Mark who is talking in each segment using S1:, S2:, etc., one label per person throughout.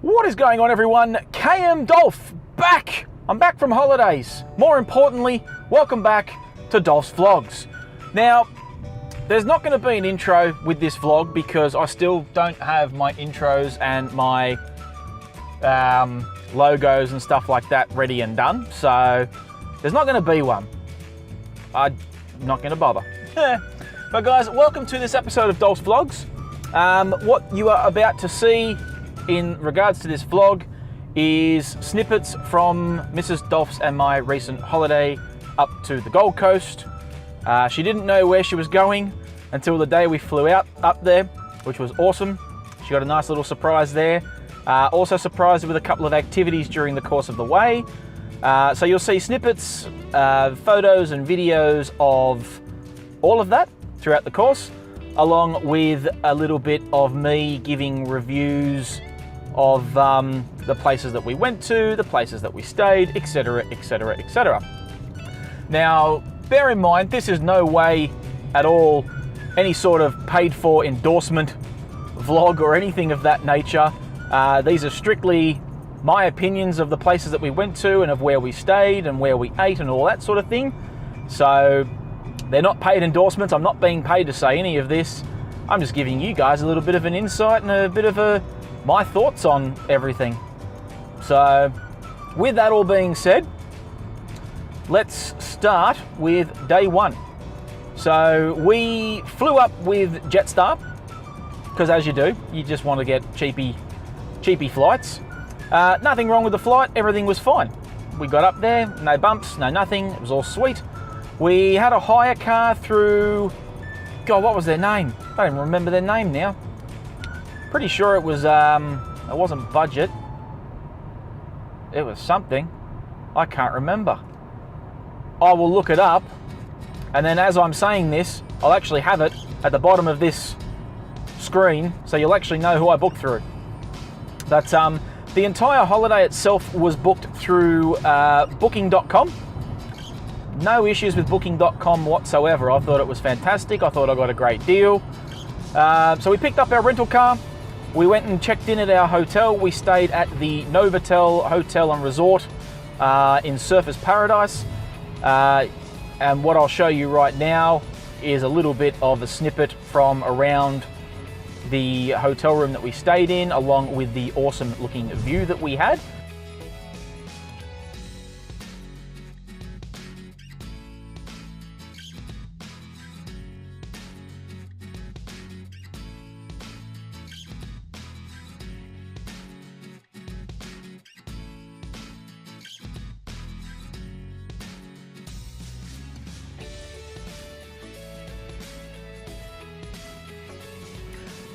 S1: What is going on, everyone? KM Dolph back. I'm back from holidays. More importantly, welcome back to Dolph's Vlogs. Now, there's not going to be an intro with this vlog because I still don't have my intros and my logos and stuff like that ready and done. So there's not going to be one. I'm not going to bother. But guys, welcome to this episode of Dolph's Vlogs. What you are about to see in regards to this vlog is snippets from Mrs. Dolph's and my recent holiday up to the Gold Coast. She didn't know where she was going until the day we flew out up there, which was awesome. She got a nice little surprise there. Also surprised her with a couple of activities during the course of the way. So you'll see snippets, photos and videos of all of that throughout the course, along with a little bit of me giving reviews of the places that we went to, the places that we stayed, etc, etc, etc. Now, bear in mind, this is no way at all any sort of paid for endorsement vlog or anything of that nature. These are strictly my opinions of the places that we went to and of where we stayed and where we ate and all that sort of thing. So they're not paid endorsements. I'm not being paid to say any of this. I'm just giving you guys a little bit of an insight and a bit of my thoughts on everything. So with that all being said, let's start with day one. So we flew up with Jetstar because, as you do, you just want to get cheapy flights. Nothing wrong with the flight. Everything was fine. We got up there, no bumps, no nothing. It was all sweet. We had a hire car through, God, what was their name? I don't even remember their name now. Pretty sure it was, it wasn't Budget. It was something. I can't remember. I will look it up, and then as I'm saying this, I'll actually have it at the bottom of this screen, so you'll actually know who I booked through. But the entire holiday itself was booked through booking.com. No issues with booking.com whatsoever. I thought it was fantastic. I thought I got a great deal. So we picked up our rental car. We went and checked in at our hotel. We stayed at the Novotel Hotel and Resort in Surfers Paradise. And what I'll show you right now is a little bit of a snippet from around the hotel room that we stayed in, along with the awesome looking view that we had.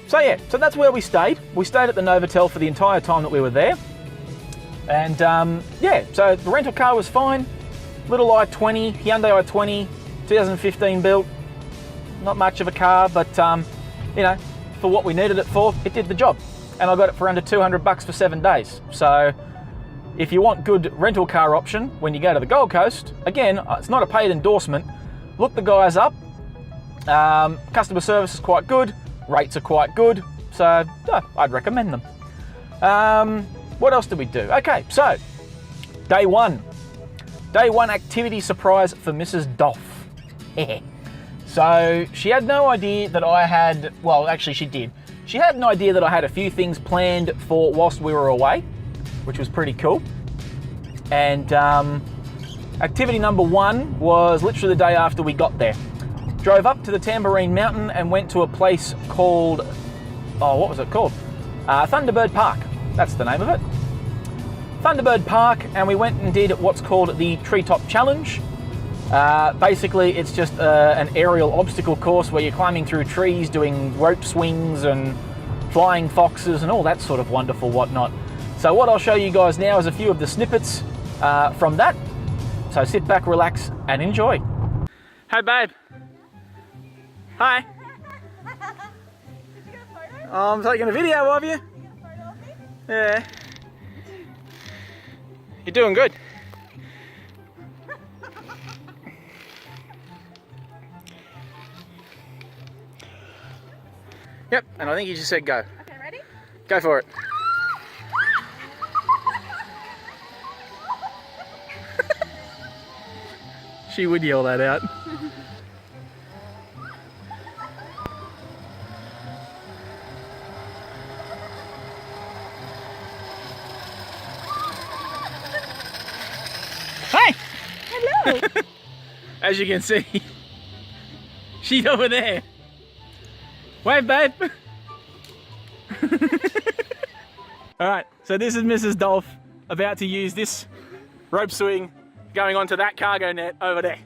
S1: So yeah, so that's where we stayed. We stayed at the Novotel for the entire time that we were there. And yeah, so the rental car was fine. Little i20, Hyundai i20, 2015 built. Not much of a car, but you know, for what we needed it for, it did the job. And I got it for under 200 bucks for 7 days. So if you want good rental car option when you go to the Gold Coast, again, it's not a paid endorsement. Look the guys up. Customer service is quite good. Rates are quite good, so I'd recommend them. What else did we do? Okay, so day one activity surprise for Mrs. Dolph. So she had no idea that I had, well, actually she did. She had an idea that I had a few things planned for whilst we were away, which was pretty cool. And activity number one was literally the day after we got there. Drove up to the Tambourine Mountain and went to a place called, oh, what was it called? Thunderbird Park. That's the name of it. Thunderbird Park, and we went and did what's called the Treetop Challenge. Basically, it's just an aerial obstacle course where you're climbing through trees, doing rope swings and flying foxes and all that sort of wonderful whatnot. So what I'll show you guys now is a few of the snippets from that. So sit back, relax, and enjoy. Hey, babe. Hi.
S2: Did you get a photo?
S1: I'm taking a video of you.
S2: Did you get a photo of me?
S1: Yeah. You're doing good. Yep, and I think you just said go.
S2: Okay, ready?
S1: Go for it. She would yell that out. Hey!
S2: Hello.
S1: As you can see, she's over there. Wave, babe. Alright, so this is Mrs. Dolph about to use this rope swing going onto that cargo net over there.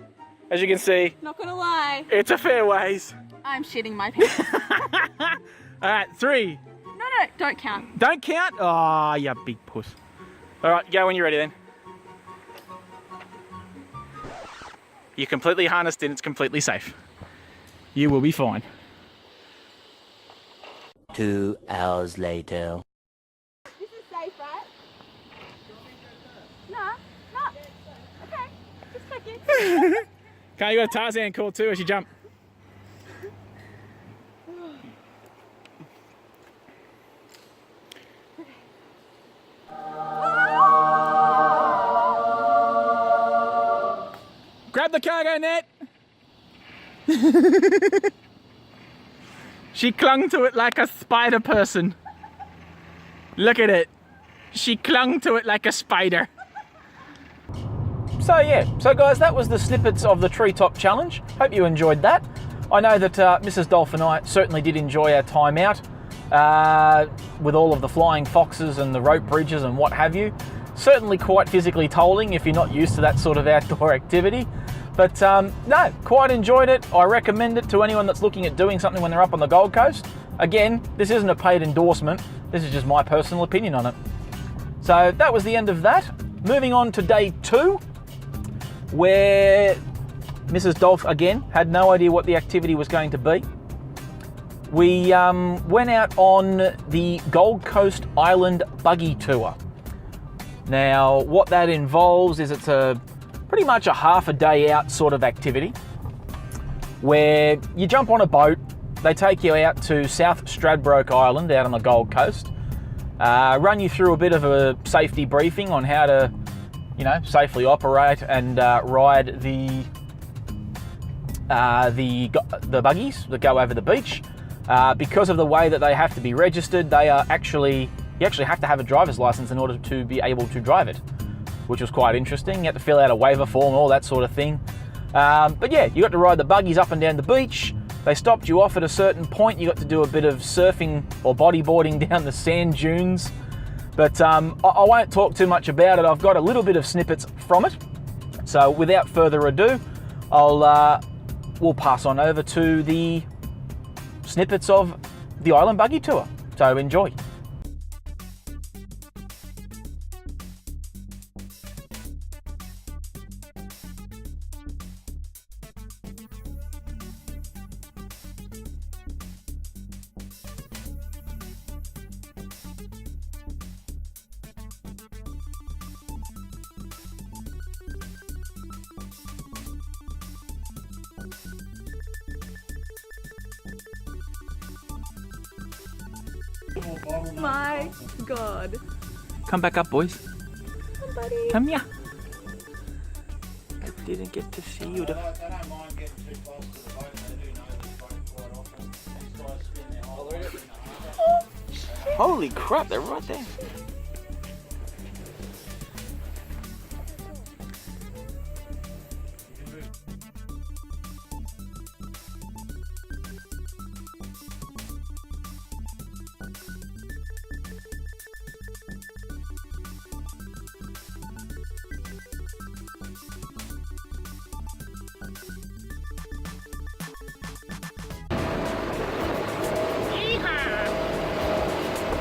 S1: As you can see,
S2: Not gonna lie,
S1: it's a fair ways.
S2: I'm shitting my pants.
S1: Alright, 3.
S2: No, don't count.
S1: Don't count? Oh, you big puss. Alright, go when you're ready then. You're completely harnessed in, it's completely safe. You will be fine.
S3: 2 hours later.
S2: This is safe, right? No. Okay, just checking.
S1: Okay, you got a Tarzan call too as you jump. Grab the cargo net. She clung to it like a spider person. Look at it. She clung to it like a spider. So yeah, so guys, that was the snippets of the Treetop Challenge. Hope you enjoyed that. I know that Mrs. Dolph and I certainly did enjoy our time out with all of the flying foxes and the rope bridges and what have you. Certainly quite physically tolling if you're not used to that sort of outdoor activity. But no, quite enjoyed it. I recommend it to anyone that's looking at doing something when they're up on the Gold Coast. Again, this isn't a paid endorsement. This is just my personal opinion on it. So that was the end of that. Moving on to day 2, where Mrs. Dolph, again, had no idea what the activity was going to be. We went out on the Gold Coast Island Buggy Tour. Now, what that involves is it's pretty much a half a day out sort of activity where you jump on a boat, they take you out to South Stradbroke Island out on the Gold Coast, run you through a bit of a safety briefing on how to, you know, safely operate and ride the buggies that go over the beach. Because of the way that they have to be registered, you actually have to have a driver's license in order to be able to drive it, which was quite interesting. You had to fill out a waiver form, all that sort of thing. But yeah, you got to ride the buggies up and down the beach. They stopped you off at a certain point. You got to do a bit of surfing or bodyboarding down the sand dunes. But I won't talk too much about it. I've got a little bit of snippets from it. So without further ado, we'll pass on over to the snippets of the Island Buggy Tour. So enjoy.
S2: My God.
S1: Come back up, boys.
S2: Come, buddy.
S1: Come here. I didn't get to see you.
S4: They don't mind getting too close to the boat. They do know this boat quite often. These guys spend their whole life in the harbour.
S1: Holy crap, they're right there.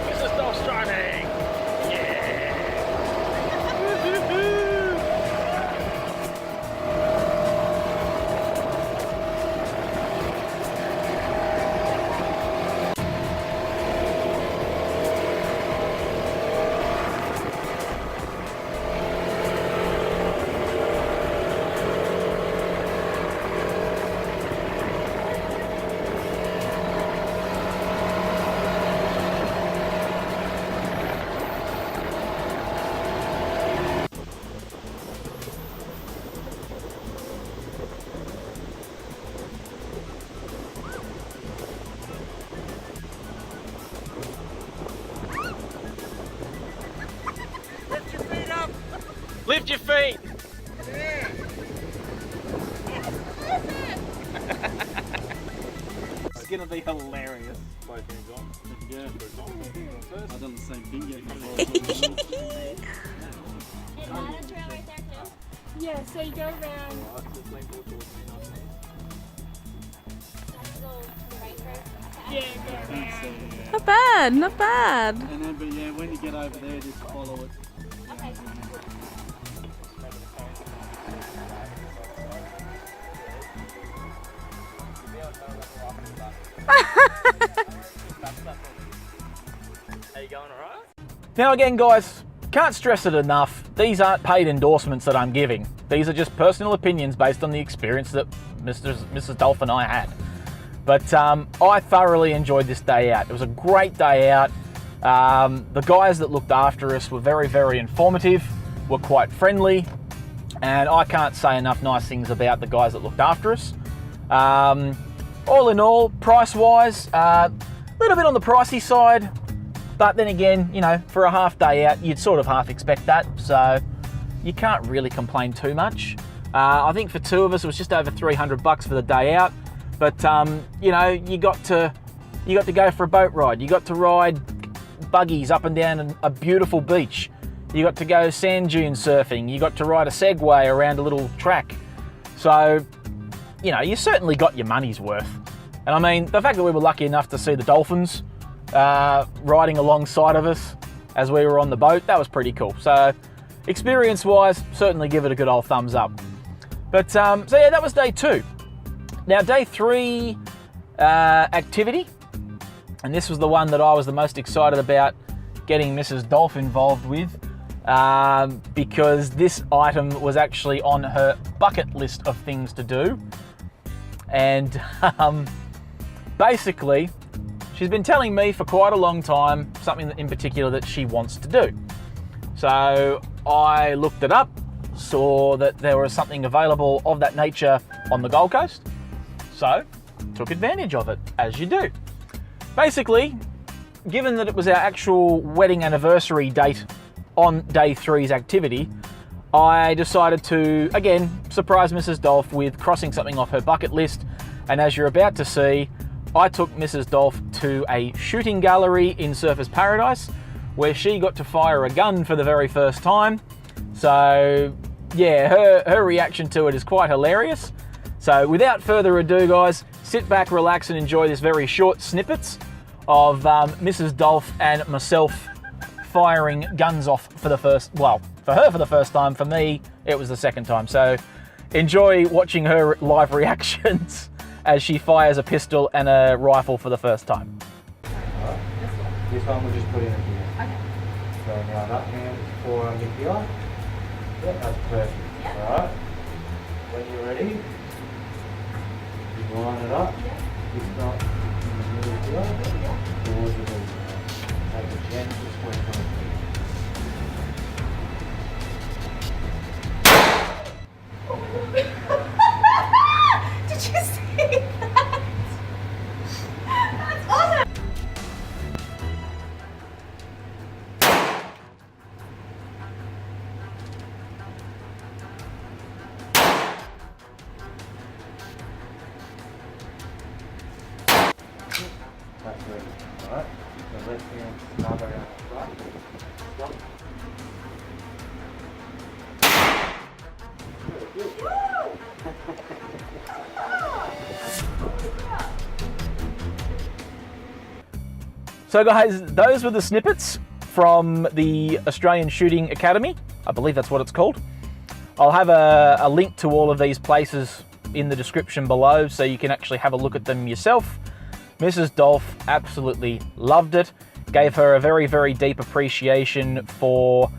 S1: Mrs. Dolph's driving. Lift your feet. It's gonna be hilarious.
S4: Both hands on. Yeah, I've done the same thing yet.
S2: Yeah, so you go around. Yeah, go around.
S5: Not bad, not bad.
S4: And then, but yeah, when you get over there, just follow it.
S2: Okay.
S1: Now again, guys, can't stress it enough. These aren't paid endorsements that I'm giving. These are just personal opinions based on the experience that Mrs. Dolph and I had. But I thoroughly enjoyed this day out. It was a great day out. The guys that looked after us were very, very informative, were quite friendly, and I can't say enough nice things about the guys that looked after us. All in all, price-wise, a little bit on the pricey side, but then again, you know, for a half day out, you'd sort of half expect that, so you can't really complain too much. I think for two of us, it was just over $300 for the day out, but you know, you got to go for a boat ride. You got to ride buggies up and down a beautiful beach. You got to go sand dune surfing. You got to ride a Segway around a little track. So, you know, you certainly got your money's worth. And I mean, the fact that we were lucky enough to see the dolphins riding alongside of us as we were on the boat, that was pretty cool. So, experience-wise, certainly give it a good old thumbs up. But, so yeah, that was day 2. Now, day 3 activity, and this was the one that I was the most excited about getting Mrs. Dolph involved with, because this item was actually on her bucket list of things to do. And basically, she's been telling me for quite a long time something in particular that she wants to do. So I looked it up, saw that there was something available of that nature on the Gold Coast, so took advantage of it, as you do. Basically, given that it was our actual wedding anniversary date on day 3's activity, I decided to, again, surprise Mrs. Dolph with crossing something off her bucket list. And as you're about to see, I took Mrs. Dolph to a shooting gallery in Surfers Paradise, where she got to fire a gun for the very first time. So yeah, her reaction to it is quite hilarious. So without further ado, guys, sit back, relax, and enjoy this very short snippets of Mrs. Dolph and myself firing guns off for the first, well, for her for the first time. For me, it was the second time. So enjoy watching her live reactions as she fires a pistol and a rifle for the first time.
S6: Alright, this one we'll just put in here.
S2: Okay.
S6: So now that hand is forearm your here. Yeah, that's perfect.
S2: Yeah.
S6: Alright, when you're ready, you line it up. It's not in the middle here, towards the middle. Take a gentle square from it.
S2: Did you see that? That's awesome!
S6: That's ready. Alright, the left hand snub around the front. Stop.
S1: So guys, those were the snippets from the Australian Shooting Academy. I believe that's what it's called. I'll have a link to all of these places in the description below so you can actually have a look at them yourself. Mrs. Dolph absolutely loved it. Gave her a very, very deep appreciation for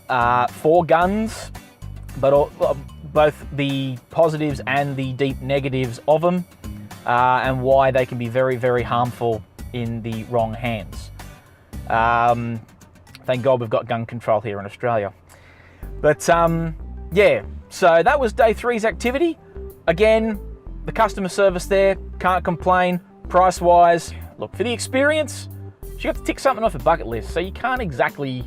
S1: guns, but both the positives and the deep negatives of them, and why they can be very, very harmful in the wrong hands. Thank God we've got gun control here in Australia. But yeah, so that was day 3's activity. Again, the customer service there, can't complain. Price-wise, look, for the experience, she got to tick something off her bucket list, so you can't exactly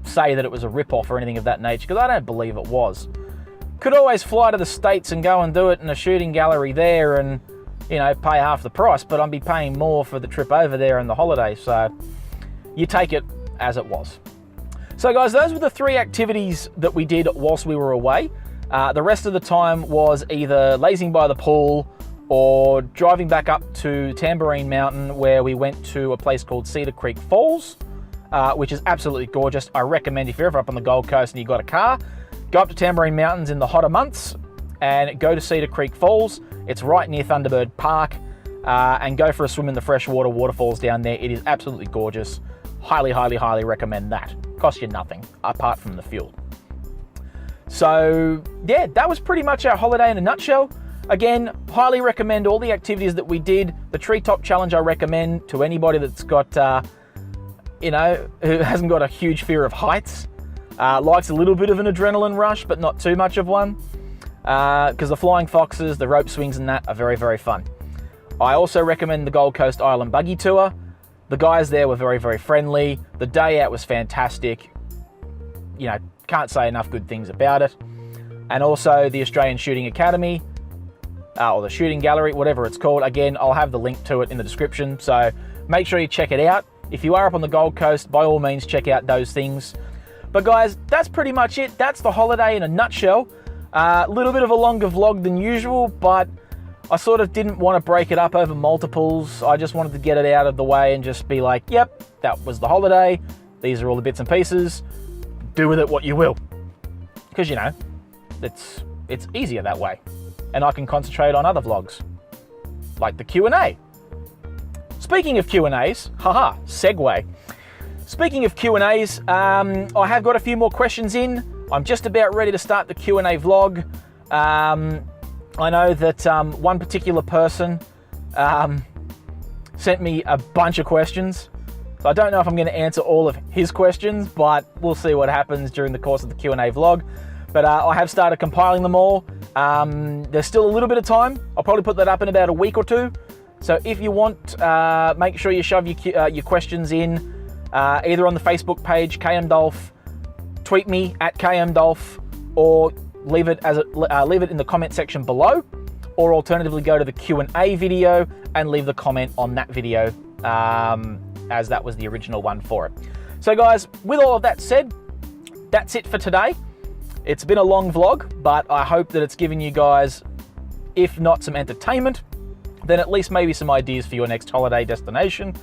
S1: say that it was a rip-off or anything of that nature, because I don't believe it was. Could always fly to the States and go and do it in a shooting gallery there and, you know, pay half the price, but I'd be paying more for the trip over there and the holiday, so you take it as it was. So guys, those were the 3 activities that we did whilst we were away. The rest of the time was either lazing by the pool or driving back up to Tambourine Mountain, where we went to a place called Cedar Creek Falls, which is absolutely gorgeous. I recommend if you're ever up on the Gold Coast and you've got a car, go up to Tambourine Mountains in the hotter months and go to Cedar Creek Falls. It's right near Thunderbird Park, and go for a swim in the freshwater waterfalls down there. It is absolutely gorgeous. Highly, highly, highly recommend that. Costs you nothing apart from the fuel. So yeah, that was pretty much our holiday in a nutshell. Again, highly recommend all the activities that we did. The Treetop Challenge I recommend to anybody that's got, you know, who hasn't got a huge fear of heights. Likes a little bit of an adrenaline rush, but not too much of one. Because the flying foxes, the rope swings and that are very, very fun. I also recommend the Gold Coast Island Buggy Tour. The guys there were very, very friendly. The day out was fantastic. You know, can't say enough good things about it. And also the Australian Shooting Academy, or the Shooting Gallery, whatever it's called. Again, I'll have the link to it in the description, so make sure you check it out. If you are up on the Gold Coast, by all means, check out those things. But guys, that's pretty much it. That's the holiday in a nutshell. A little bit of a longer vlog than usual, but I sort of didn't want to break it up over multiples. I just wanted to get it out of the way and just be like, yep, that was the holiday. These are all the bits and pieces. Do with it what you will. Because, you know, it's easier that way. And I can concentrate on other vlogs, like the Q&A. Speaking of Q&As, haha, segue. Speaking of Q&As, I have got a few more questions in. I'm just about ready to start the Q&A vlog. I know that one particular person sent me a bunch of questions. So I don't know if I'm going to answer all of his questions, but we'll see what happens during the course of the Q&A vlog. But I have started compiling them all. There's still a little bit of time. I'll probably put that up in about a week or 2. So if you want, make sure you shove your questions in, either on the Facebook page, KM Dolph, tweet me at KM Dolph, or leave it in the comment section below, or alternatively go to the Q&A video and leave the comment on that video, as that was the original one for it. So guys, with all of that said, that's it for today. It's been a long vlog, but I hope that it's given you guys, if not some entertainment, then at least maybe some ideas for your next holiday destination.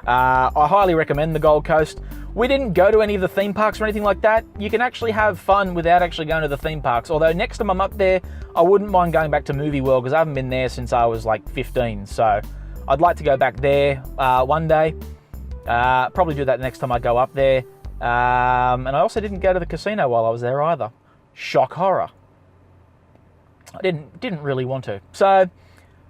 S1: I highly recommend the Gold Coast. We didn't go to any of the theme parks or anything like that. You can actually have fun without actually going to the theme parks. Although next time I'm up there, I wouldn't mind going back to Movie World, because I haven't been there since I was like 15. So I'd like to go back there one day. Probably do that next time I go up there. And I also didn't go to the casino while I was there either. Shock horror. I didn't really want to. So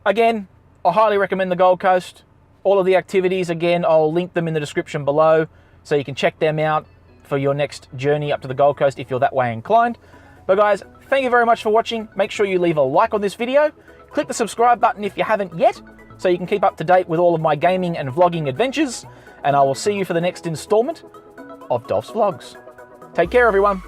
S1: again, I highly recommend the Gold Coast. All of the activities, again, I'll link them in the description below, so you can check them out for your next journey up to the Gold Coast if you're that way inclined. But guys, thank you very much for watching. Make sure you leave a like on this video. Click the subscribe button if you haven't yet, so you can keep up to date with all of my gaming and vlogging adventures. And I will see you for the next installment of Dolph's Vlogs. Take care, everyone.